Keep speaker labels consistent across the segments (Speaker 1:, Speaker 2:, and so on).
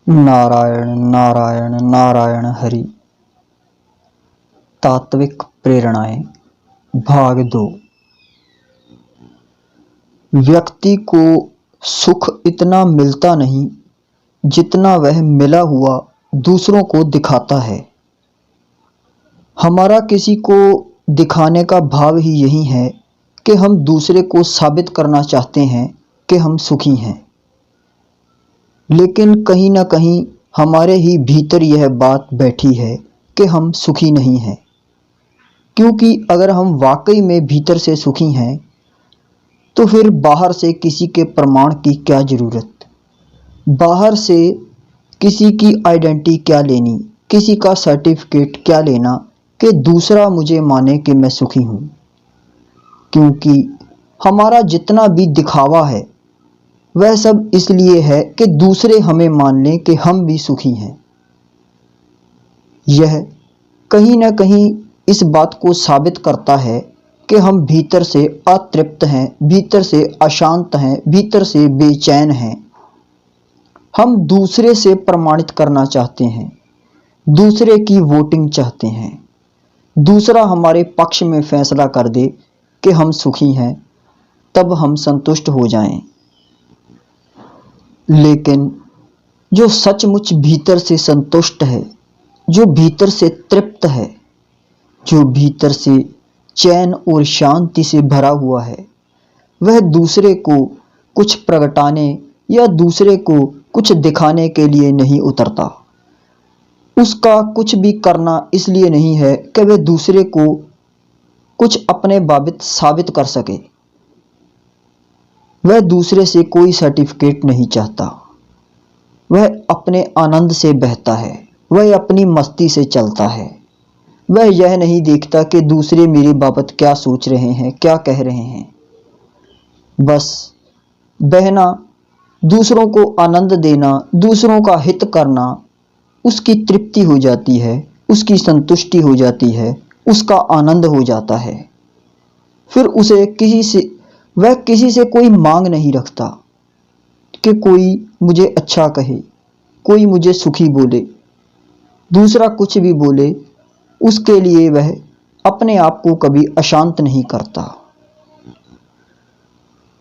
Speaker 1: नारायण नारायण नारायण हरि। तात्विक प्रेरणाएं भाग 2। व्यक्ति को सुख इतना मिलता नहीं जितना वह मिला हुआ दूसरों को दिखाता है। हमारा किसी को दिखाने का भाव ही यही है कि हम दूसरे को साबित करना चाहते हैं कि हम सुखी हैं। लेकिन कहीं ना कहीं हमारे ही भीतर यह बात बैठी है कि हम सुखी नहीं हैं। क्योंकि अगर हम वाकई में भीतर से सुखी हैं तो फिर बाहर से किसी के प्रमाण की क्या ज़रूरत, बाहर से किसी की आइडेंटिटी क्या लेनी, किसी का सर्टिफिकेट क्या लेना कि दूसरा मुझे माने कि मैं सुखी हूँ। क्योंकि हमारा जितना भी दिखावा है वह सब इसलिए है कि दूसरे हमें मान लें कि हम भी सुखी हैं। यह कहीं ना कहीं इस बात को साबित करता है कि हम भीतर से अतृप्त हैं, भीतर से अशांत हैं, भीतर से बेचैन हैं। हम दूसरे से प्रमाणित करना चाहते हैं, दूसरे की वोटिंग चाहते हैं, दूसरा हमारे पक्ष में फैसला कर दे कि हम सुखी हैं, तब हम संतुष्ट हो जाएं। लेकिन जो सचमुच भीतर से संतुष्ट है, जो भीतर से तृप्त है, जो भीतर से चैन और शांति से भरा हुआ है, वह दूसरे को कुछ प्रगटाने या दूसरे को कुछ दिखाने के लिए नहीं उतरता। उसका कुछ भी करना इसलिए नहीं है कि वह दूसरे को कुछ अपने बाबत साबित कर सके। वह दूसरे से कोई सर्टिफिकेट नहीं चाहता। वह अपने आनंद से बहता है, वह अपनी मस्ती से चलता है। वह यह नहीं देखता कि दूसरे मेरे बाबत क्या सोच रहे हैं, क्या कह रहे हैं। बस बहना, दूसरों को आनंद देना, दूसरों का हित करना उसकी तृप्ति हो जाती है, उसकी संतुष्टि हो जाती है, उसका आनंद हो जाता है। फिर उसे वह किसी से कोई मांग नहीं रखता कि कोई मुझे अच्छा कहे, कोई मुझे सुखी बोले, दूसरा कुछ भी बोले, उसके लिए वह अपने आप को कभी अशांत नहीं करता।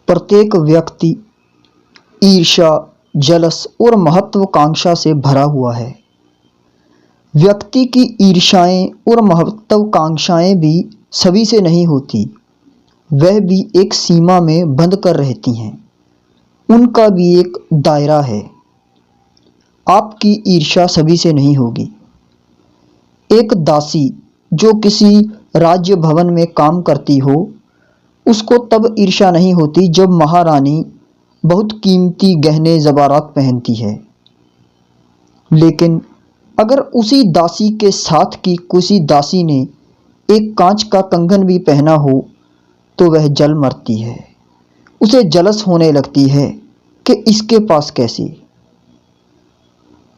Speaker 1: प्रत्येक व्यक्ति ईर्ष्या, जलस और महत्वाकांक्षा से भरा हुआ है। व्यक्ति की ईर्ष्याएं और महत्वाकांक्षाएं भी सभी से नहीं होती, वह भी एक सीमा में बंद कर रहती हैं। उनका भी एक दायरा है। आपकी ईर्ष्या सभी से नहीं होगी। एक दासी जो किसी राज्य भवन में काम करती हो, उसको तब ईर्ष्या नहीं होती जब महारानी बहुत कीमती गहने ज़ेवरात पहनती है। लेकिन अगर उसी दासी के साथ की किसी दासी ने एक कांच का कंगन भी पहना हो तो वह जल मरती है। उसे जलस होने लगती है कि इसके पास कैसे।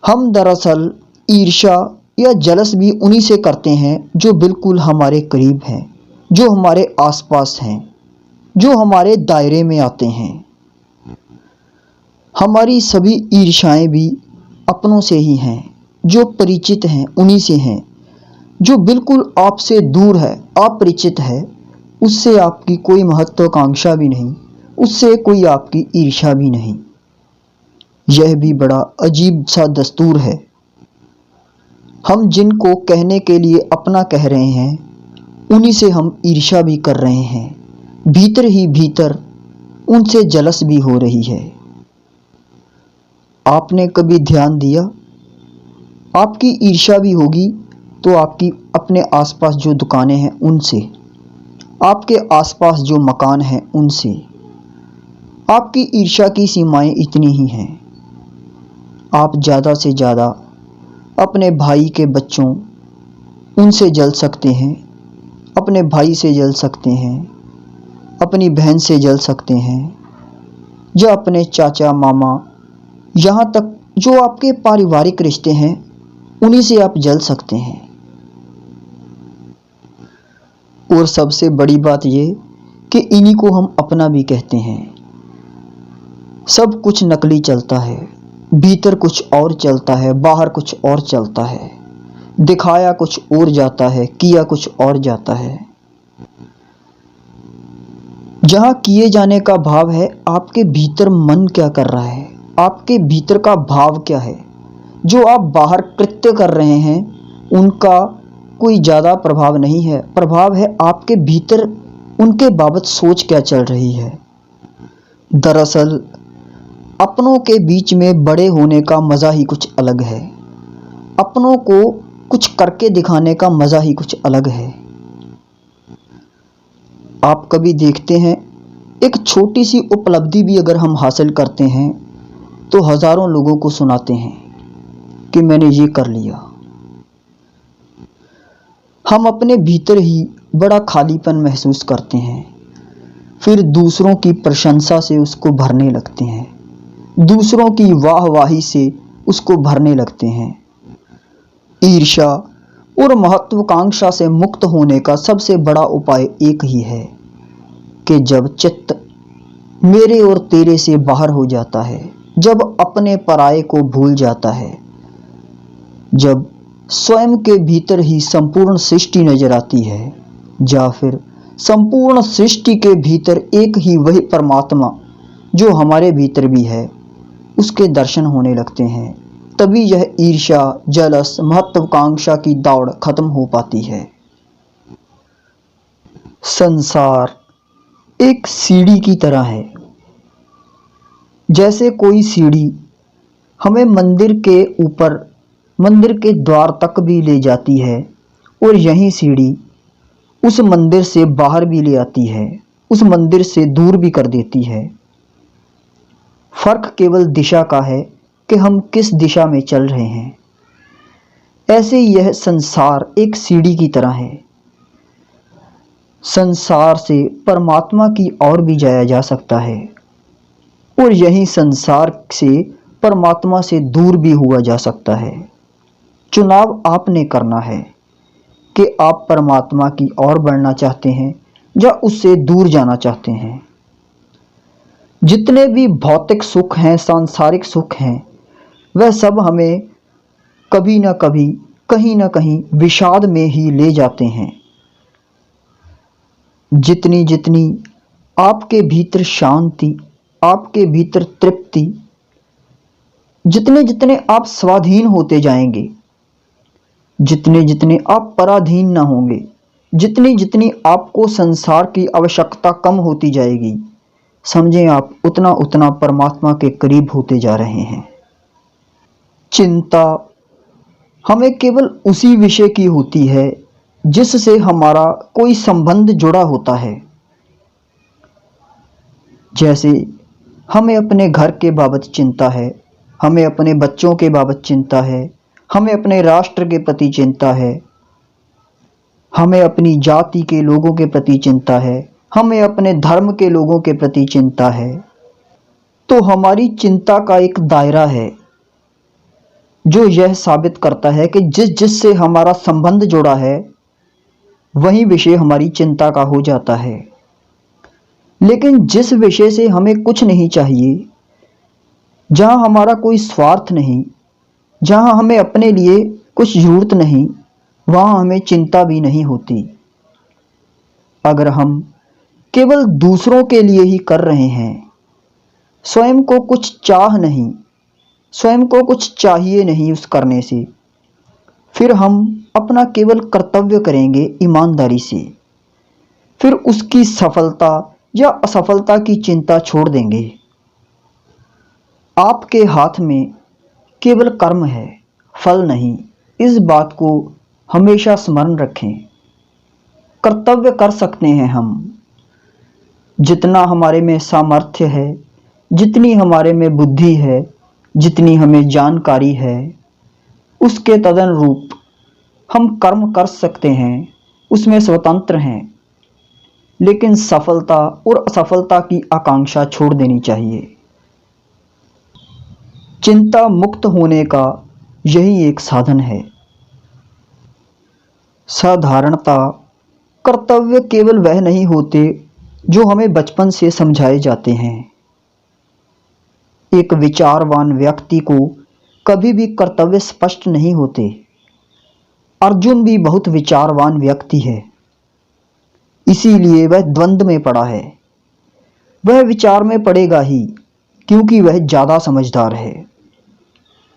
Speaker 1: हम दरअसल ईर्ष्या या जलस भी उन्हीं से करते हैं जो बिल्कुल हमारे करीब हैं, जो हमारे आसपास हैं, जो हमारे दायरे में आते हैं। हमारी सभी ईर्ष्याएं भी अपनों से ही हैं, जो परिचित हैं उन्हीं से हैं। जो बिल्कुल आपसे दूर है, अपरिचित है, उससे आपकी कोई महत्वाकांक्षा भी नहीं, उससे कोई आपकी ईर्ष्या भी नहीं। यह भी बड़ा अजीब सा दस्तूर है। हम जिनको कहने के लिए अपना कह रहे हैं, उन्हीं से हम ईर्ष्या भी कर रहे हैं। भीतर ही भीतर उनसे जलस भी हो रही है। आपने कभी ध्यान दिया, आपकी ईर्ष्या भी होगी तो आपकी अपने आसपास जो दुकानें हैं उनसे, आपके आसपास जो मकान हैं उनसे। आपकी ईर्ष्या की सीमाएं इतनी ही हैं। आप ज़्यादा से ज़्यादा अपने भाई के बच्चों, उनसे जल सकते हैं, अपने भाई से जल सकते हैं, अपनी बहन से जल सकते हैं, या अपने चाचा मामा, यहाँ तक जो आपके पारिवारिक रिश्ते हैं उन्हीं से आप जल सकते हैं। और सबसे बड़ी बात ये कि इन्हीं को हम अपना भी कहते हैं। सब कुछ नकली चलता है, भीतर कुछ और चलता है, बाहर कुछ और चलता है। दिखाया कुछ और जाता है, किया कुछ और जाता है। जहाँ किए जाने का भाव है, आपके भीतर मन क्या कर रहा है, आपके भीतर का भाव क्या है। जो आप बाहर कृत्य कर रहे हैं उनका कोई ज़्यादा प्रभाव नहीं है, प्रभाव है आपके भीतर उनके बाबत सोच क्या चल रही है। दरअसल अपनों के बीच में बड़े होने का मज़ा ही कुछ अलग है। अपनों को कुछ करके दिखाने का मज़ा ही कुछ अलग है। आप कभी देखते हैं, एक छोटी सी उपलब्धि भी अगर हम हासिल करते हैं तो हज़ारों लोगों को सुनाते हैं कि मैंने ये कर लिया। हम अपने भीतर ही बड़ा खालीपन महसूस करते हैं, फिर दूसरों की प्रशंसा से उसको भरने लगते हैं, दूसरों की वाहवाही से उसको भरने लगते हैं। ईर्ष्या और महत्वाकांक्षा से मुक्त होने का सबसे बड़ा उपाय एक ही है कि जब चित्त मेरे और तेरे से बाहर हो जाता है, जब अपने पराये को भूल जाता है, जब स्वयं के भीतर ही संपूर्ण सृष्टि नजर आती है, या फिर संपूर्ण सृष्टि के भीतर एक ही वही परमात्मा जो हमारे भीतर भी है, उसके दर्शन होने लगते हैं, तभी यह ईर्ष्या, जलस, महत्वाकांक्षा की दौड़ खत्म हो पाती है। संसार एक सीढ़ी की तरह है। जैसे कोई सीढ़ी हमें मंदिर के ऊपर, मंदिर के द्वार तक भी ले जाती है, और यही सीढ़ी उस मंदिर से बाहर भी ले आती है, उस मंदिर से दूर भी कर देती है। फर्क केवल दिशा का है कि हम किस दिशा में चल रहे हैं। ऐसे ही यह संसार एक सीढ़ी की तरह है। संसार से परमात्मा की ओर भी जाया जा सकता है, और यही संसार से परमात्मा से दूर भी हुआ जा सकता है। चुनाव आपने करना है कि आप परमात्मा की ओर बढ़ना चाहते हैं या उससे दूर जाना चाहते हैं। जितने भी भौतिक सुख हैं, सांसारिक सुख हैं, वह सब हमें कभी न कभी, कहीं न कहीं विषाद में ही ले जाते हैं। जितनी जितनी आपके भीतर शांति, आपके भीतर तृप्ति, जितने जितने आप स्वाधीन होते जाएंगे, जितने जितने आप पराधीन न होंगे, जितनी जितनी आपको संसार की आवश्यकता कम होती जाएगी, समझें आप उतना उतना परमात्मा के करीब होते जा रहे हैं। चिंता हमें केवल उसी विषय की होती है जिससे हमारा कोई संबंध जुड़ा होता है। जैसे हमें अपने घर के बाबत चिंता है, हमें अपने बच्चों के बाबत चिंता है, हमें अपने राष्ट्र के प्रति चिंता है, हमें अपनी जाति के लोगों के प्रति चिंता है, हमें अपने धर्म के लोगों के प्रति चिंता है। तो हमारी चिंता का एक दायरा है जो यह साबित करता है कि जिससे हमारा संबंध जुड़ा है वही विषय हमारी चिंता का हो जाता है। लेकिन जिस विषय से हमें कुछ नहीं चाहिए, जहाँ हमारा कोई स्वार्थ नहीं, जहाँ हमें अपने लिए कुछ ज़रूरत नहीं, वहाँ हमें चिंता भी नहीं होती। अगर हम केवल दूसरों के लिए ही कर रहे हैं, स्वयं को कुछ चाह नहीं, स्वयं को कुछ चाहिए नहीं उस करने से, फिर हम अपना केवल कर्तव्य करेंगे ईमानदारी से, फिर उसकी सफलता या असफलता की चिंता छोड़ देंगे। आपके हाथ में केवल कर्म है, फल नहीं। इस बात को हमेशा स्मरण रखें। कर्तव्य कर सकते हैं हम, जितना हमारे में सामर्थ्य है, जितनी हमारे में बुद्धि है, जितनी हमें जानकारी है, उसके तदनुरूप हम कर्म कर सकते हैं, उसमें स्वतंत्र हैं। लेकिन सफलता और असफलता की आकांक्षा छोड़ देनी चाहिए। चिंता मुक्त होने का यही एक साधन है। साधारणता कर्तव्य केवल वह नहीं होते जो हमें बचपन से समझाए जाते हैं। एक विचारवान व्यक्ति को कभी भी कर्तव्य स्पष्ट नहीं होते। अर्जुन भी बहुत विचारवान व्यक्ति है, इसीलिए वह द्वंद्व में पड़ा है। वह विचार में पड़ेगा ही, क्योंकि वह ज़्यादा समझदार है,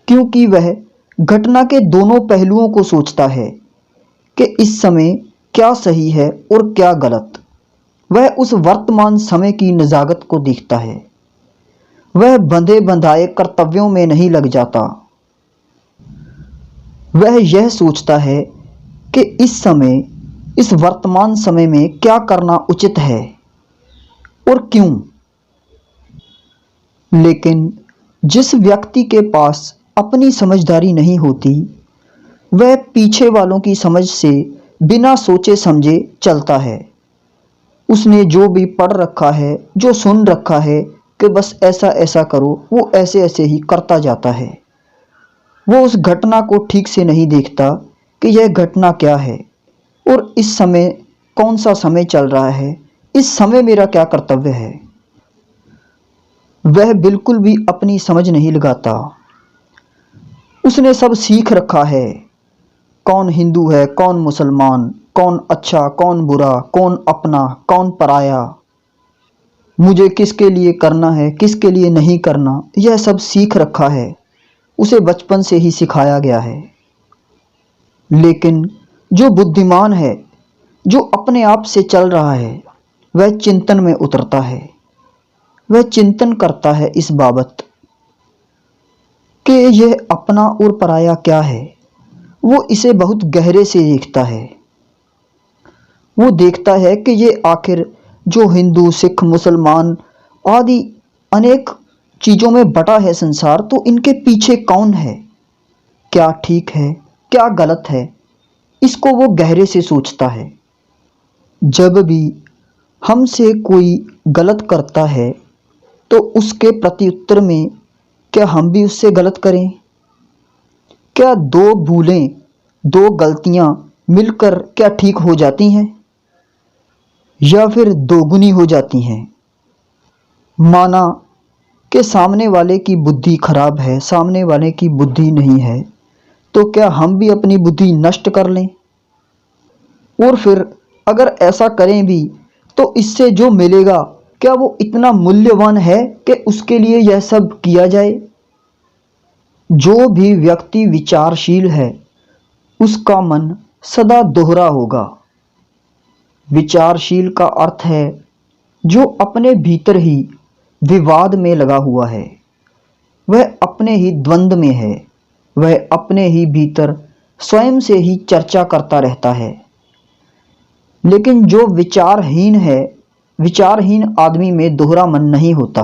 Speaker 1: क्योंकि वह घटना के दोनों पहलुओं को सोचता है कि इस समय क्या सही है और क्या गलत। वह उस वर्तमान समय की नज़ाकत को देखता है। वह बंधे बंधाए कर्तव्यों में नहीं लग जाता। वह यह सोचता है कि इस समय, इस वर्तमान समय में क्या करना उचित है और क्यों। लेकिन जिस व्यक्ति के पास अपनी समझदारी नहीं होती, वह पीछे वालों की समझ से बिना सोचे समझे चलता है। उसने जो भी पढ़ रखा है, जो सुन रखा है कि बस ऐसा ऐसा करो, वो ऐसे ऐसे ही करता जाता है। वो उस घटना को ठीक से नहीं देखता कि यह घटना क्या है और इस समय कौन सा समय चल रहा है, इस समय मेरा क्या कर्तव्य है। वह बिल्कुल भी अपनी समझ नहीं लगाता। उसने सब सीख रखा है, कौन हिंदू है, कौन मुसलमान, कौन अच्छा, कौन बुरा, कौन अपना, कौन पराया, मुझे किसके लिए करना है, किसके लिए नहीं करना, यह सब सीख रखा है। उसे बचपन से ही सिखाया गया है। लेकिन जो बुद्धिमान है, जो अपने आप से चल रहा है, वह चिंतन में उतरता है। वह चिंतन करता है इस बाबत कि यह अपना और पराया क्या है। वो इसे बहुत गहरे से देखता है। वो देखता है कि ये आखिर जो हिंदू, सिख, मुसलमान आदि अनेक चीज़ों में बटा है संसार, तो इनके पीछे कौन है, क्या ठीक है, क्या गलत है, इसको वो गहरे से सोचता है। जब भी हमसे कोई गलत करता है तो उसके प्रत्युत्तर में क्या हम भी उससे गलत करें? क्या दो भूलें, दो गलतियां मिलकर क्या ठीक हो जाती हैं या फिर दोगुनी हो जाती हैं? माना कि सामने वाले की बुद्धि खराब है, सामने वाले की बुद्धि नहीं है, तो क्या हम भी अपनी बुद्धि नष्ट कर लें? और फिर अगर ऐसा करें भी तो इससे जो मिलेगा क्या वो इतना मूल्यवान है कि उसके लिए यह सब किया जाए? जो भी व्यक्ति विचारशील है उसका मन सदा दोहरा होगा। विचारशील का अर्थ है जो अपने भीतर ही विवाद में लगा हुआ है, वह अपने ही द्वंद्व में है, वह अपने ही भीतर स्वयं से ही चर्चा करता रहता है। लेकिन जो विचारहीन है, विचारहीन आदमी में दोहरा मन नहीं होता।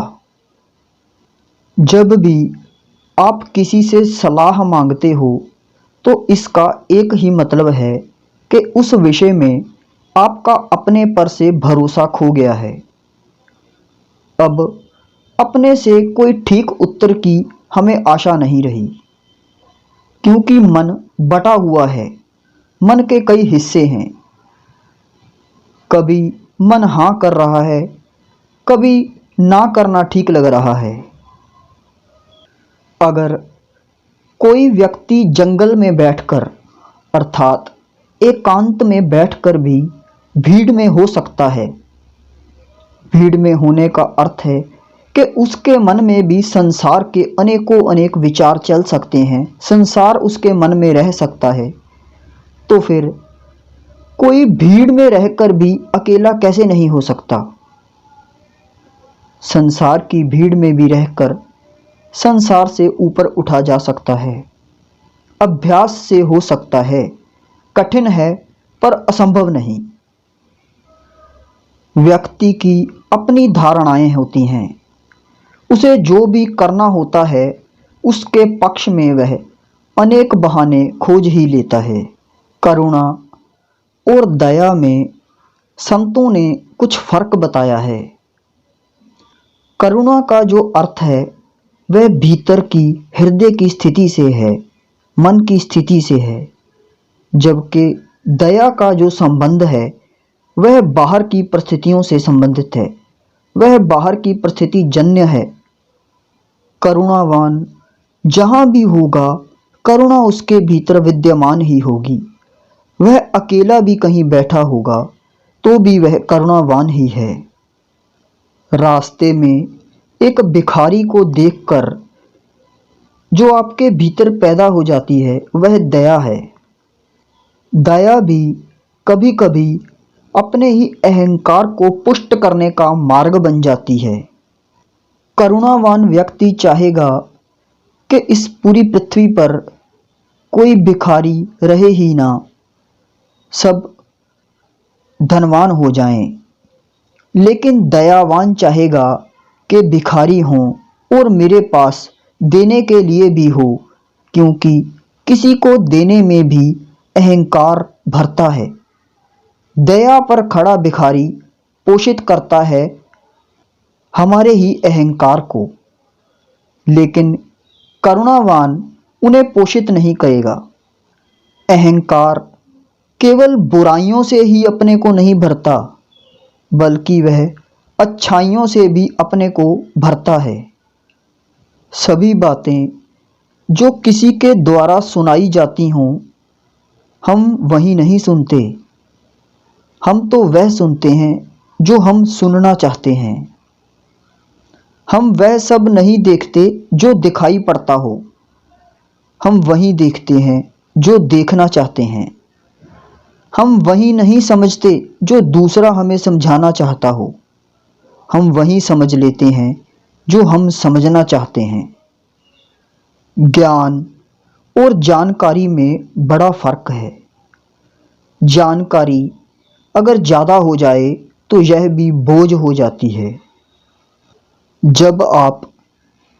Speaker 1: जब भी आप किसी से सलाह मांगते हो तो इसका एक ही मतलब है कि उस विषय में आपका अपने पर से भरोसा खो गया है। अब अपने से कोई ठीक उत्तर की हमें आशा नहीं रही, क्योंकि मन बटा हुआ है, मन के कई हिस्से हैं। कभी मन हाँ कर रहा है, कभी ना करना ठीक लग रहा है। अगर कोई व्यक्ति जंगल में बैठकर, अर्थात एकांत में बैठकर भी भीड़ में हो सकता है। भीड़ में होने का अर्थ है कि उसके मन में भी संसार के अनेकों अनेक विचार चल सकते हैं, संसार उसके मन में रह सकता है। तो फिर कोई भीड़ में रहकर भी अकेला कैसे नहीं हो सकता? संसार की भीड़ में भी रहकर संसार से ऊपर उठा जा सकता है, अभ्यास से हो सकता है। कठिन है पर असंभव नहीं। व्यक्ति की अपनी धारणाएं होती हैं, उसे जो भी करना होता है उसके पक्ष में वह अनेक बहाने खोज ही लेता है। करुणा और दया में संतों ने कुछ फर्क बताया है। करुणा का जो अर्थ है वह भीतर की, हृदय की स्थिति से है, मन की स्थिति से है, जबकि दया का जो संबंध है वह बाहर की परिस्थितियों से संबंधित है, वह बाहर की परिस्थिति जन्य है। करुणावान जहाँ भी होगा, करुणा उसके भीतर विद्यमान ही होगी। वह अकेला भी कहीं बैठा होगा तो भी वह करुणावान ही है। रास्ते में एक भिखारी को देखकर जो आपके भीतर पैदा हो जाती है वह दया है। दया भी कभी कभी अपने ही अहंकार को पुष्ट करने का मार्ग बन जाती है। करुणावान व्यक्ति चाहेगा कि इस पूरी पृथ्वी पर कोई भिखारी रहे ही ना, सब धनवान हो जाएं। लेकिन दयावान चाहेगा कि भिखारी हों और मेरे पास देने के लिए भी हो, क्योंकि किसी को देने में भी अहंकार भरता है। दया पर खड़ा भिखारी पोषित करता है हमारे ही अहंकार को, लेकिन करुणावान उन्हें पोषित नहीं करेगा। अहंकार केवल बुराइयों से ही अपने को नहीं भरता, बल्कि वह अच्छाइयों से भी अपने को भरता है। सभी बातें जो किसी के द्वारा सुनाई जाती हों, हम वही नहीं सुनते। हम तो वह सुनते हैं जो हम सुनना चाहते हैं। हम वह सब नहीं देखते जो दिखाई पड़ता हो, हम वही देखते हैं जो देखना चाहते हैं। हम वही नहीं समझते जो दूसरा हमें समझाना चाहता हो, हम वही समझ लेते हैं जो हम समझना चाहते हैं। ज्ञान और जानकारी में बड़ा फर्क है। जानकारी अगर ज़्यादा हो जाए तो यह भी बोझ हो जाती है। जब आप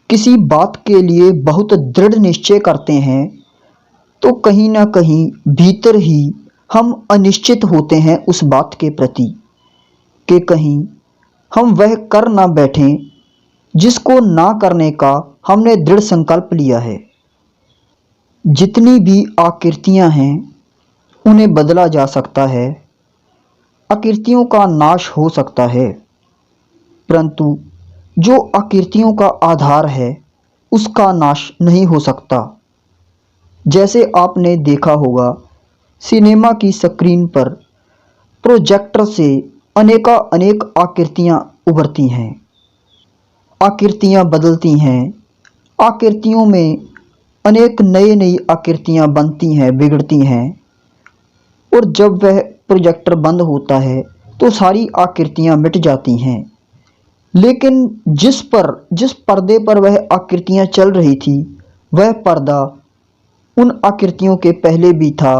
Speaker 1: किसी बात के लिए बहुत दृढ़ निश्चय करते हैं तो कहीं ना कहीं भीतर ही हम अनिश्चित होते हैं उस बात के प्रति कि कहीं हम वह कर ना बैठें जिसको ना करने का हमने दृढ़ संकल्प लिया है। जितनी भी आकृतियां हैं उन्हें बदला जा सकता है, आकृतियों का नाश हो सकता है, परंतु जो आकृतियों का आधार है उसका नाश नहीं हो सकता। जैसे आपने देखा होगा, सिनेमा की स्क्रीन पर प्रोजेक्टर से अनेक आकृतियां उभरती हैं, आकृतियां बदलती हैं, आकृतियों में अनेक नई आकृतियां बनती हैं, बिगड़ती हैं, और जब वह प्रोजेक्टर बंद होता है तो सारी आकृतियां मिट जाती हैं। लेकिन जिस पर्दे पर वह आकृतियां चल रही थी, वह पर्दा उन आकृतियों के पहले भी था,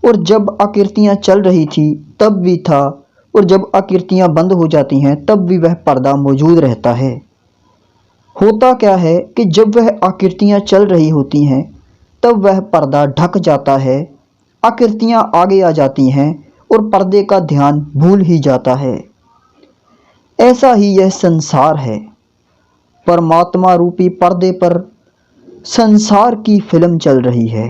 Speaker 1: और जब आकृतियां चल रही थी तब भी था, और जब आकृतियां बंद हो जाती हैं तब भी वह पर्दा मौजूद रहता है। होता क्या है कि जब वह आकृतियां चल रही होती हैं तब वह पर्दा ढक जाता है, आकृतियां आगे आ जाती हैं और पर्दे का ध्यान भूल ही जाता है। ऐसा ही यह संसार है। परमात्मा रूपी पर्दे पर संसार की फिल्म चल रही है।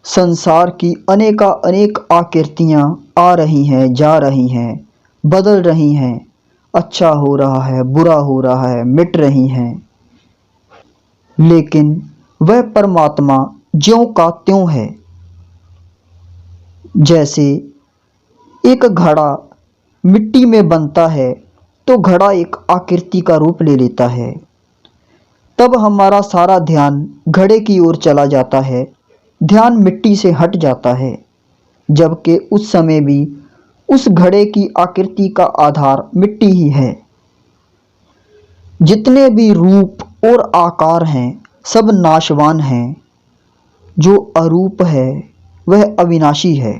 Speaker 1: संसार की अनेक आकृतियां आ रही हैं, जा रही हैं, बदल रही हैं, अच्छा हो रहा है, बुरा हो रहा है, मिट रही हैं। लेकिन वह परमात्मा ज्यों का त्यों है। जैसे एक घड़ा मिट्टी में बनता है तो घड़ा एक आकृति का रूप ले लेता है, तब हमारा सारा ध्यान घड़े की ओर चला जाता है, ध्यान मिट्टी से हट जाता है, जबकि उस समय भी उस घड़े की आकृति का आधार मिट्टी ही है। जितने भी रूप और आकार हैं सब नाशवान हैं, जो अरूप है वह अविनाशी है।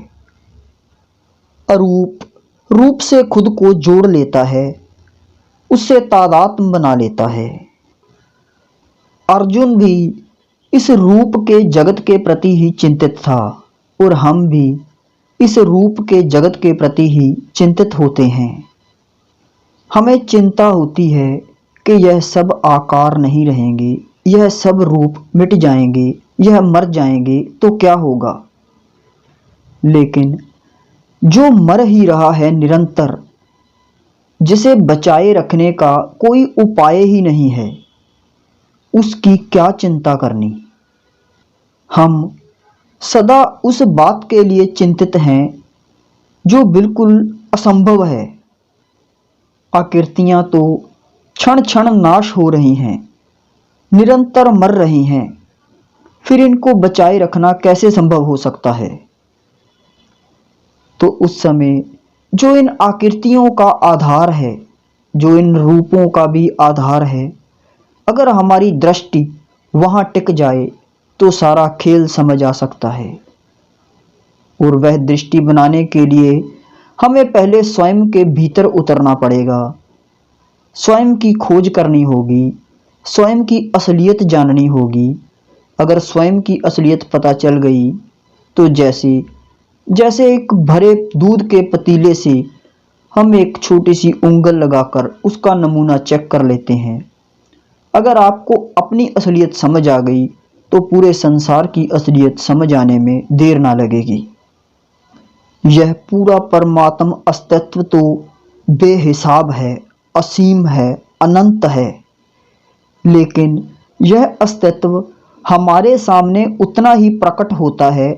Speaker 1: अरूप रूप से खुद को जोड़ लेता है, उससे तादात्म्य बना लेता है। अर्जुन भी इस रूप के जगत के प्रति ही चिंतित था, और हम भी इस रूप के जगत के प्रति ही चिंतित होते हैं। हमें चिंता होती है कि यह सब आकार नहीं रहेंगे, यह सब रूप मिट जाएंगे, यह मर जाएंगे तो क्या होगा। लेकिन जो मर ही रहा है निरंतर, जिसे बचाए रखने का कोई उपाय ही नहीं है, उसकी क्या चिंता करनी। हम सदा उस बात के लिए चिंतित हैं जो बिल्कुल असंभव है। आकृतियां तो क्षण क्षण नाश हो रही हैं, निरंतर मर रही हैं, फिर इनको बचाए रखना कैसे संभव हो सकता है। तो उस समय जो इन आकृतियों का आधार है, जो इन रूपों का भी आधार है, अगर हमारी दृष्टि वहां टिक जाए तो सारा खेल समझ आ सकता है। और वह दृष्टि बनाने के लिए हमें पहले स्वयं के भीतर उतरना पड़ेगा, स्वयं की खोज करनी होगी, स्वयं की असलियत जाननी होगी। अगर स्वयं की असलियत पता चल गई तो जैसे जैसे एक भरे दूध के पतीले से हम एक छोटी सी उंगल लगाकर उसका नमूना चेक कर लेते हैं। अगर आपको अपनी असलियत समझ आ गई तो पूरे संसार की असलियत समझ आने में देर ना लगेगी। यह पूरा परमात्म अस्तित्व तो बेहिसाब है, असीम है, अनंत है, लेकिन यह अस्तित्व हमारे सामने उतना ही प्रकट होता है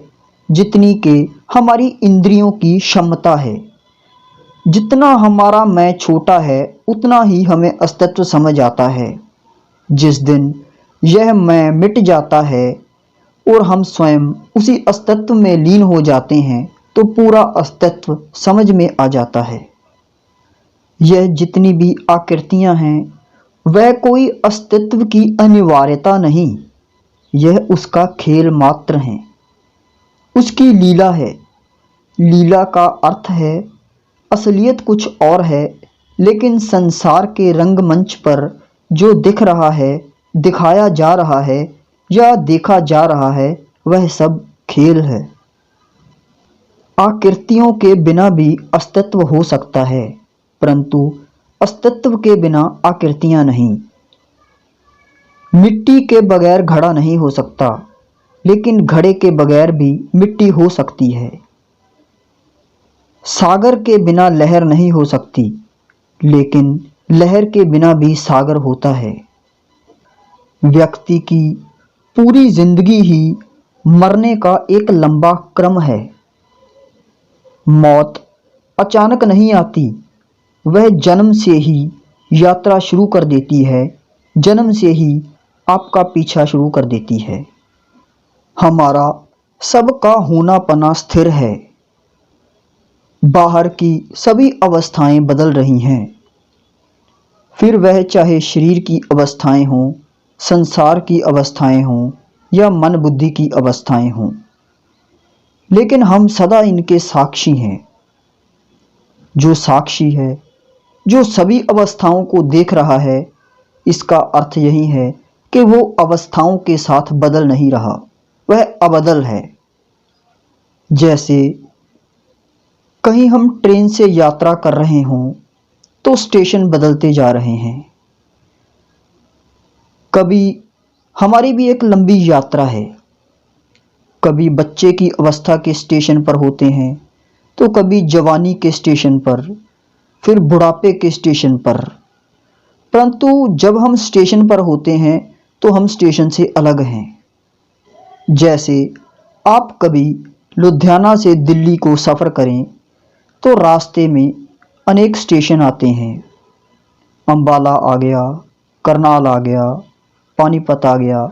Speaker 1: जितनी कि हमारी इंद्रियों की क्षमता है। जितना हमारा मैं छोटा है उतना ही हमें अस्तित्व समझ आता है। जिस दिन यह मैं मिट जाता है और हम स्वयं उसी अस्तित्व में लीन हो जाते हैं तो पूरा अस्तित्व समझ में आ जाता है। यह जितनी भी आकृतियां हैं वह कोई अस्तित्व की अनिवार्यता नहीं, यह उसका खेल मात्र है, उसकी लीला है। लीला का अर्थ है असलियत कुछ और है, लेकिन संसार के रंगमंच पर जो दिख रहा है, दिखाया जा रहा है या देखा जा रहा है वह सब खेल है। आकृतियों के बिना भी अस्तित्व हो सकता है, परंतु अस्तित्व के बिना आकृतियां नहीं। मिट्टी के बगैर घड़ा नहीं हो सकता, लेकिन घड़े के बगैर भी मिट्टी हो सकती है। सागर के बिना लहर नहीं हो सकती, लेकिन लहर के बिना भी सागर होता है। व्यक्ति की पूरी जिंदगी ही मरने का एक लंबा क्रम है। मौत अचानक नहीं आती, वह जन्म से ही यात्रा शुरू कर देती है, जन्म से ही आपका पीछा शुरू कर देती है। हमारा सबका होना पना स्थिर है, बाहर की सभी अवस्थाएं बदल रही हैं, फिर वह चाहे शरीर की अवस्थाएं हों, संसार की अवस्थाएं हों या मन बुद्धि की अवस्थाएं हों, लेकिन हम सदा इनके साक्षी हैं। जो साक्षी है, जो सभी अवस्थाओं को देख रहा है, इसका अर्थ यही है कि वो अवस्थाओं के साथ बदल नहीं रहा, वह अबदल है। जैसे कहीं हम ट्रेन से यात्रा कर रहे हों तो स्टेशन बदलते जा रहे हैं। कभी हमारी भी एक लंबी यात्रा है, कभी बच्चे की अवस्था के स्टेशन पर होते हैं तो कभी जवानी के स्टेशन पर, फिर बुढ़ापे के स्टेशन पर। परंतु जब हम स्टेशन पर होते हैं तो हम स्टेशन से अलग हैं। जैसे आप कभी लुधियाना से दिल्ली को सफ़र करें तो रास्ते में अनेक स्टेशन आते हैं। अंबाला आ गया, करनाल आ गया, पानीपत आ गया।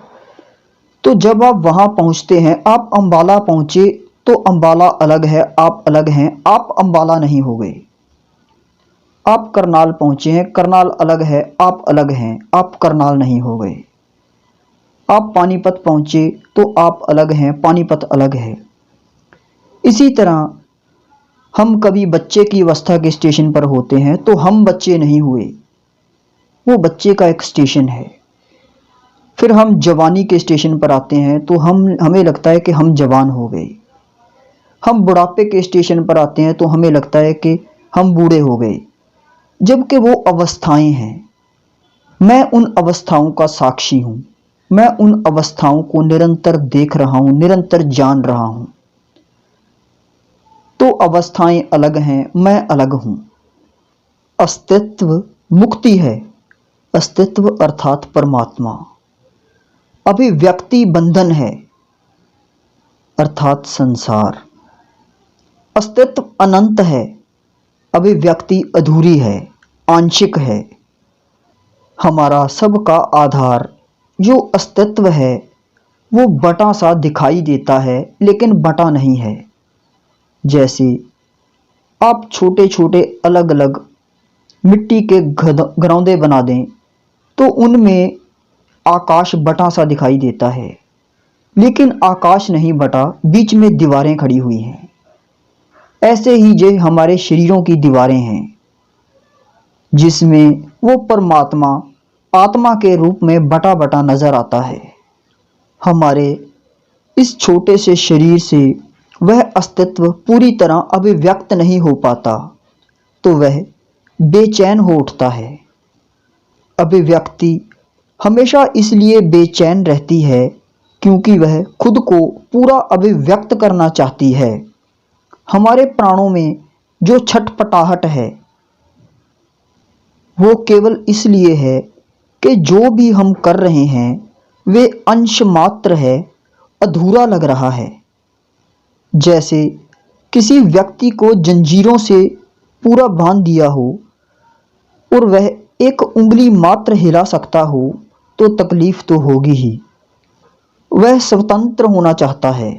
Speaker 1: तो जब आप वहाँ पहुँचते हैं, आप अंबाला पहुँचे तो अंबाला अलग है, आप अलग हैं, आप अंबाला नहीं हो गए। आप करनाल पहुँचे हैं, करनाल अलग है, आप अलग हैं, आप करनाल नहीं हो गए। आप पानीपत पहुँचे तो आप अलग हैं, पानीपत अलग है। इसी तरह हम कभी बच्चे की अवस्था के स्टेशन पर होते हैं तो हम बच्चे नहीं हुए, वो बच्चे का एक स्टेशन है। फिर हम जवानी के स्टेशन पर आते हैं तो हमें लगता है कि हम जवान हो गए। हम बुढ़ापे के स्टेशन पर आते हैं तो हमें लगता है कि हम बूढ़े हो गए, जबकि वो अवस्थाएं हैं। मैं उन अवस्थाओं का साक्षी हूँ, मैं उन अवस्थाओं को निरंतर देख रहा हूँ, निरंतर जान रहा हूँ। तो अवस्थाएं अलग हैं, मैं अलग हूँ। अस्तित्व मुक्ति है, अस्तित्व अर्थात परमात्मा। अभिव्यक्ति बंधन है अर्थात संसार। अस्तित्व अनंत है, अभिव्यक्ति अधूरी है, आंशिक है। हमारा सबका आधार जो अस्तित्व है वो बटा सा दिखाई देता है लेकिन बटा नहीं है। जैसे आप छोटे छोटे अलग अलग मिट्टी के घरौंदे बना दें तो उनमें आकाश बटा सा दिखाई देता है, लेकिन आकाश नहीं बटा, बीच में दीवारें खड़ी हुई हैं। ऐसे ही ये हमारे शरीरों की दीवारें हैं जिसमें वो परमात्मा आत्मा के रूप में बटा बटा नजर आता है। हमारे इस छोटे से शरीर से वह अस्तित्व पूरी तरह अभिव्यक्त नहीं हो पाता तो वह बेचैन हो उठता है। अभिव्यक्ति हमेशा इसलिए बेचैन रहती है क्योंकि वह खुद को पूरा अभिव्यक्त करना चाहती है। हमारे प्राणों में जो छटपटाहट है वो केवल इसलिए है कि जो भी हम कर रहे हैं वे अंश मात्र है, अधूरा लग रहा है। जैसे किसी व्यक्ति को जंजीरों से पूरा बांध दिया हो और वह एक उंगली मात्र हिला सकता हो तो तकलीफ तो होगी ही, वह स्वतंत्र होना चाहता है।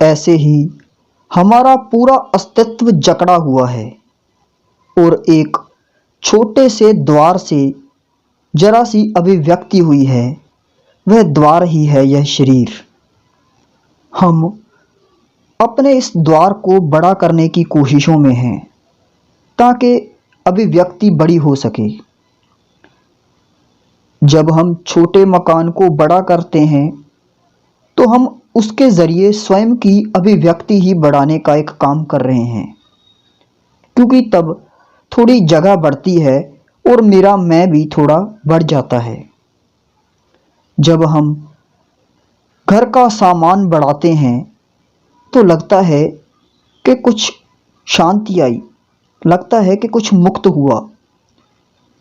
Speaker 1: ऐसे ही हमारा पूरा अस्तित्व जकड़ा हुआ है और एक छोटे से द्वार से जरा सी अभिव्यक्ति हुई है, वह द्वार ही है यह शरीर। हम अपने इस द्वार को बड़ा करने की कोशिशों में हैं ताकि अभिव्यक्ति बड़ी हो सके। जब हम छोटे मकान को बड़ा करते हैं तो हम उसके ज़रिए स्वयं की अभिव्यक्ति ही बढ़ाने का एक काम कर रहे हैं, क्योंकि तब थोड़ी जगह बढ़ती है और मेरा मैं भी थोड़ा बढ़ जाता है। जब हम घर का सामान बढ़ाते हैं तो लगता है कि कुछ शांति आई, लगता है कि कुछ मुक्त हुआ,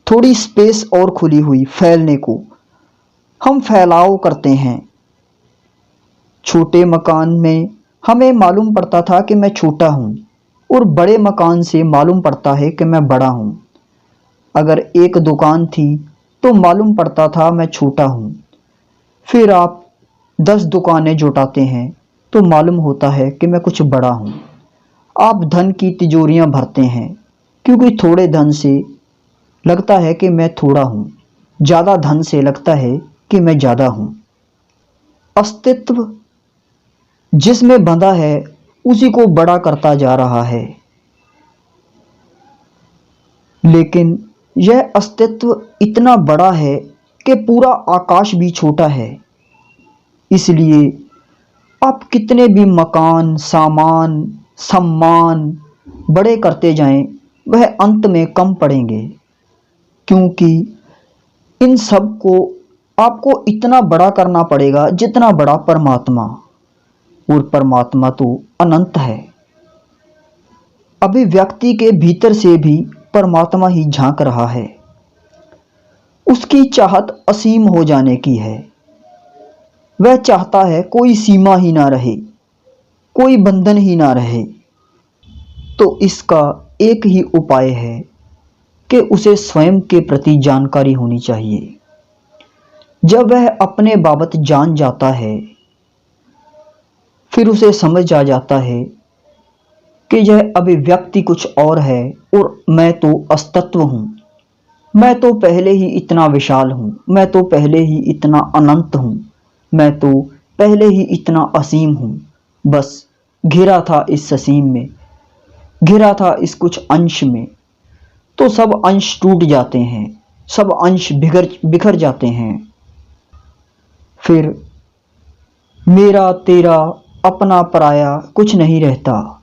Speaker 1: थोड़ी स्पेस और खुली हुई फैलने को। हम फैलाव करते हैं। छोटे मकान में हमें मालूम पड़ता था कि मैं छोटा हूँ और बड़े मकान से मालूम पड़ता है कि मैं बड़ा हूँ। अगर एक दुकान थी तो मालूम पड़ता था मैं छोटा हूँ। फिर आप 10 दुकानें जुटाते हैं तो मालूम होता है कि मैं कुछ बड़ा हूँ। आप धन की तिजोरियाँ भरते हैं क्योंकि थोड़े धन से लगता है कि मैं थोड़ा हूँ, ज़्यादा धन से लगता है कि मैं ज़्यादा हूँ। अस्तित्व जिसमें बंधा है उसी को बड़ा करता जा रहा है, लेकिन यह अस्तित्व इतना बड़ा है कि पूरा आकाश भी छोटा है। इसलिए आप कितने भी मकान, सामान, सम्मान बड़े करते जाएं, वह अंत में कम पड़ेंगे, क्योंकि इन सब को आपको इतना बड़ा करना पड़ेगा जितना बड़ा परमात्मा, और परमात्मा तो अनंत है। अभिव्यक्ति के भीतर से भी परमात्मा ही झांक रहा है। उसकी चाहत असीम हो जाने की है। वह चाहता है कोई सीमा ही ना रहे, कोई बंधन ही ना रहे। तो इसका एक ही उपाय है कि उसे स्वयं के प्रति जानकारी होनी चाहिए। जब वह अपने बाबत जान जाता है फिर उसे समझ आ जाता है कि यह अभिव्यक्ति कुछ और है और मैं तो अस्तित्व हूँ। मैं तो पहले ही इतना विशाल हूँ, मैं तो पहले ही इतना अनंत हूँ, मैं तो पहले ही इतना असीम हूँ। बस घिरा था इस असीम में, घिरा था इस कुछ अंश में, तो सब अंश टूट जाते हैं, सब अंश बिखर जाते हैं। फिर मेरा तेरा अपना पराया कुछ नहीं रहता,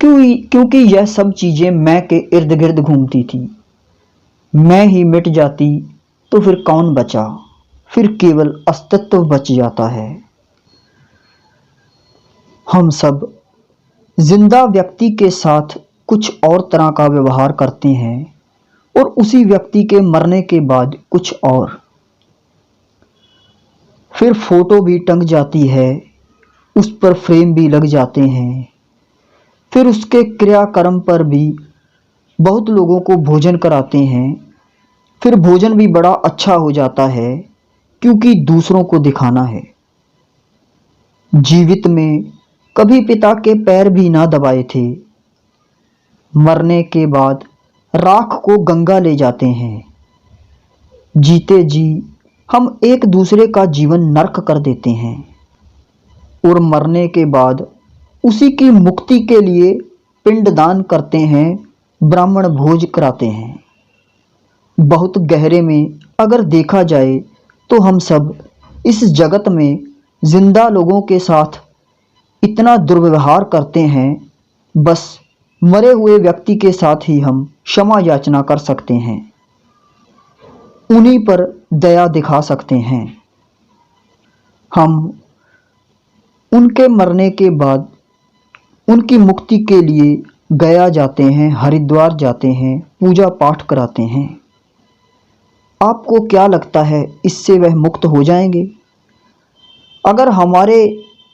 Speaker 1: क्योंकि यह सब चीज़ें मैं के इर्द गिर्द घूमती थी। मैं ही मिट जाती तो फिर कौन बचा, फिर केवल अस्तित्व बच जाता है। हम सब जिंदा व्यक्ति के साथ कुछ और तरह का व्यवहार करते हैं और उसी व्यक्ति के मरने के बाद कुछ और। फिर फोटो भी टंग जाती है, उस पर फ्रेम भी लग जाते हैं। फिर उसके क्रियाकर्म पर भी बहुत लोगों को भोजन कराते हैं। फिर भोजन भी बड़ा अच्छा हो जाता है क्योंकि दूसरों को दिखाना है। जीवित में कभी पिता के पैर भी ना दबाए थे, मरने के बाद राख को गंगा ले जाते हैं। जीते जी हम एक दूसरे का जीवन नरक कर देते हैं और मरने के बाद उसी की मुक्ति के लिए पिंडदान करते हैं, ब्राह्मण भोज कराते हैं। बहुत गहरे में अगर देखा जाए तो हम सब इस जगत में जिंदा लोगों के साथ इतना दुर्व्यवहार करते हैं, बस मरे हुए व्यक्ति के साथ ही हम क्षमा याचना कर सकते हैं, उन्हीं पर दया दिखा सकते हैं। हम उनके मरने के बाद उनकी मुक्ति के लिए गया जाते हैं, हरिद्वार जाते हैं, पूजा पाठ कराते हैं। आपको क्या लगता है इससे वह मुक्त हो जाएंगे? अगर हमारे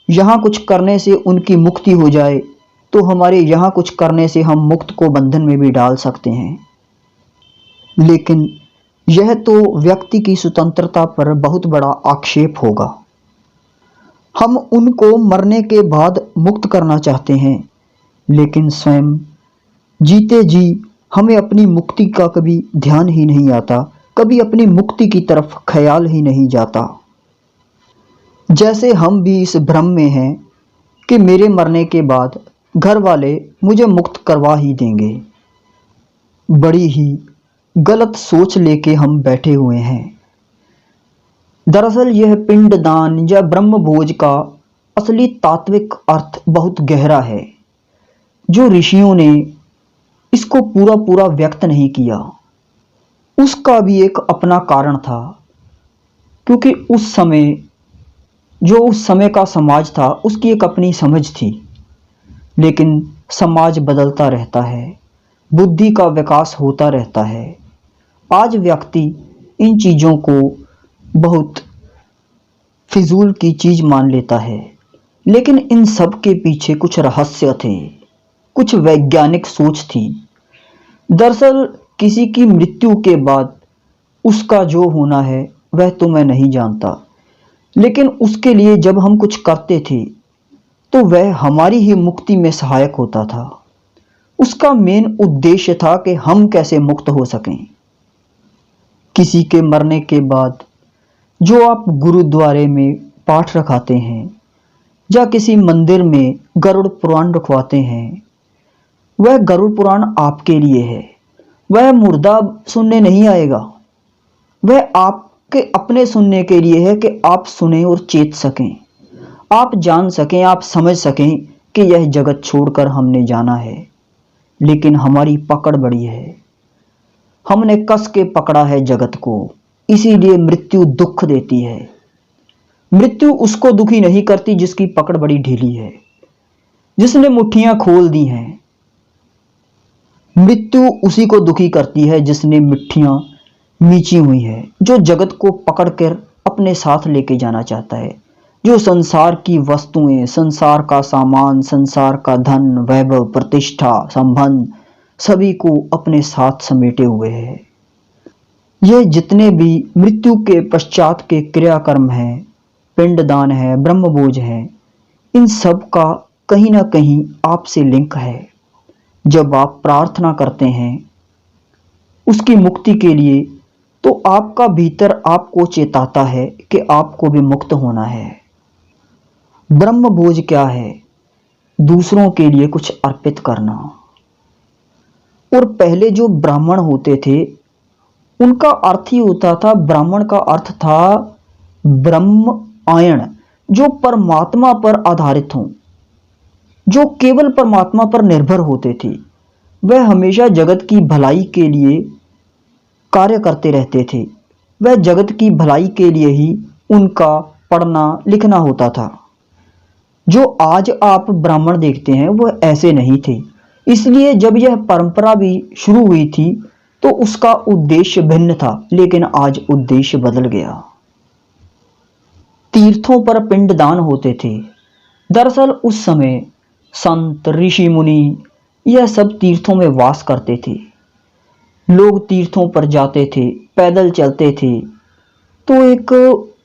Speaker 1: यहाँ कुछ करने से उनकी मुक्ति हो जाए तो हमारे यहाँ कुछ करने से हम मुक्त को बंधन में भी डाल सकते हैं, लेकिन यह तो व्यक्ति की स्वतंत्रता पर बहुत बड़ा आक्षेप होगा। हम उनको मरने के बाद मुक्त करना चाहते हैं, लेकिन स्वयं जीते जी हमें अपनी मुक्ति का कभी ध्यान ही नहीं आता, कभी अपनी मुक्ति की तरफ ख्याल ही नहीं जाता। जैसे हम भी इस भ्रम में हैं कि मेरे मरने के बाद घर वाले मुझे मुक्त करवा ही देंगे। बड़ी ही गलत सोच लेके हम बैठे हुए हैं। दरअसल यह पिंडदान या ब्रह्मभोज का असली तात्विक अर्थ बहुत गहरा है, जो ऋषियों ने इसको पूरा पूरा व्यक्त नहीं किया। उसका भी एक अपना कारण था, क्योंकि उस समय का समाज था, उसकी एक अपनी समझ थी। लेकिन समाज बदलता रहता है, बुद्धि का विकास होता रहता है। आज व्यक्ति इन चीज़ों को बहुत फिजूल की चीज़ मान लेता है, लेकिन इन सब के पीछे कुछ रहस्य थे, कुछ वैज्ञानिक सोच थी। दरअसल किसी की मृत्यु के बाद उसका जो होना है वह तो मैं नहीं जानता, लेकिन उसके लिए जब हम कुछ करते थे तो वह हमारी ही मुक्ति में सहायक होता था। उसका मेन उद्देश्य था कि हम कैसे मुक्त हो सकें। किसी के मरने के बाद जो आप गुरुद्वारे में पाठ रखाते हैं या किसी मंदिर में गरुड़ पुराण रखवाते हैं, वह गरुड़ पुराण आपके लिए है। वह मुर्दा सुनने नहीं आएगा, वह आपके अपने सुनने के लिए है कि आप सुने और चेत सकें, आप जान सकें, आप समझ सकें कि यह जगत छोड़कर हमने जाना है। लेकिन हमारी पकड़ बड़ी है, हमने कस के पकड़ा है जगत को, इसीलिए मृत्यु दुख देती है। मृत्यु उसको दुखी नहीं करती जिसकी पकड़ बड़ी ढीली है, जिसने मुट्ठियां खोल दी हैं। मृत्यु उसी को दुखी करती है जिसने मुट्ठियां मीची हुई है, जो जगत को पकड़कर अपने साथ लेके जाना चाहता है, जो संसार की वस्तुएं, संसार का सामान, संसार का धन, वैभव, प्रतिष्ठा, संबंध सभी को अपने साथ समेटे हुए है। ये जितने भी मृत्यु के पश्चात के क्रियाकर्म हैं, पिंडदान है, ब्रह्मभोज है, इन सब का कहीं ना कहीं आपसे लिंक है। जब आप प्रार्थना करते हैं उसकी मुक्ति के लिए, तो आपका भीतर आपको चेताता है कि आपको भी मुक्त होना है। ब्रह्मभोज क्या है? दूसरों के लिए कुछ अर्पित करना। और पहले जो ब्राह्मण होते थे उनका अर्थ ही होता था, ब्राह्मण का अर्थ था ब्रह्म आयण, जो परमात्मा पर आधारित हों, जो केवल परमात्मा पर निर्भर होते थे। वह हमेशा जगत की भलाई के लिए कार्य करते रहते थे। वह जगत की भलाई के लिए ही उनका पढ़ना लिखना होता था। जो आज आप ब्राह्मण देखते हैं वह ऐसे नहीं थे। इसलिए जब यह परंपरा भी शुरू हुई थी तो उसका उद्देश्य भिन्न था, लेकिन आज उद्देश्य बदल गया। तीर्थों पर पिंडदान होते थे। दरअसल उस समय संत ऋषि मुनि यह सब तीर्थों में वास करते थे। लोग तीर्थों पर जाते थे, पैदल चलते थे, तो एक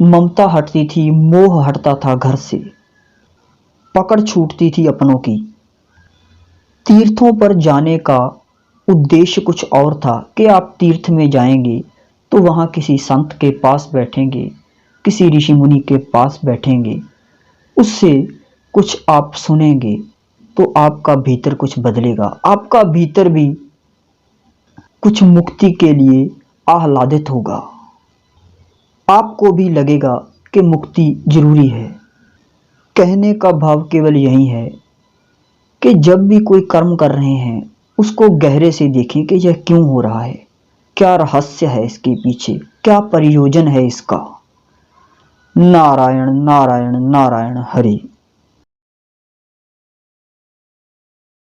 Speaker 1: ममता हटती थी, मोह हटता था घर से, पकड़ छूटती थी अपनों की। तीर्थों पर जाने का उद्देश्य कुछ और था कि आप तीर्थ में जाएंगे तो वहाँ किसी संत के पास बैठेंगे, किसी ऋषि मुनि के पास बैठेंगे, उससे कुछ आप सुनेंगे तो आपका भीतर कुछ बदलेगा, आपका भीतर भी कुछ मुक्ति के लिए आह्लादित होगा, आपको भी लगेगा कि मुक्ति जरूरी है। कहने का भाव केवल यही है कि जब भी कोई कर्म कर रहे हैं उसको गहरे से देखें कि यह क्यों हो रहा है, क्या रहस्य है इसके पीछे, क्या प्रयोजन है इसका। नारायण नारायण नारायण हरि।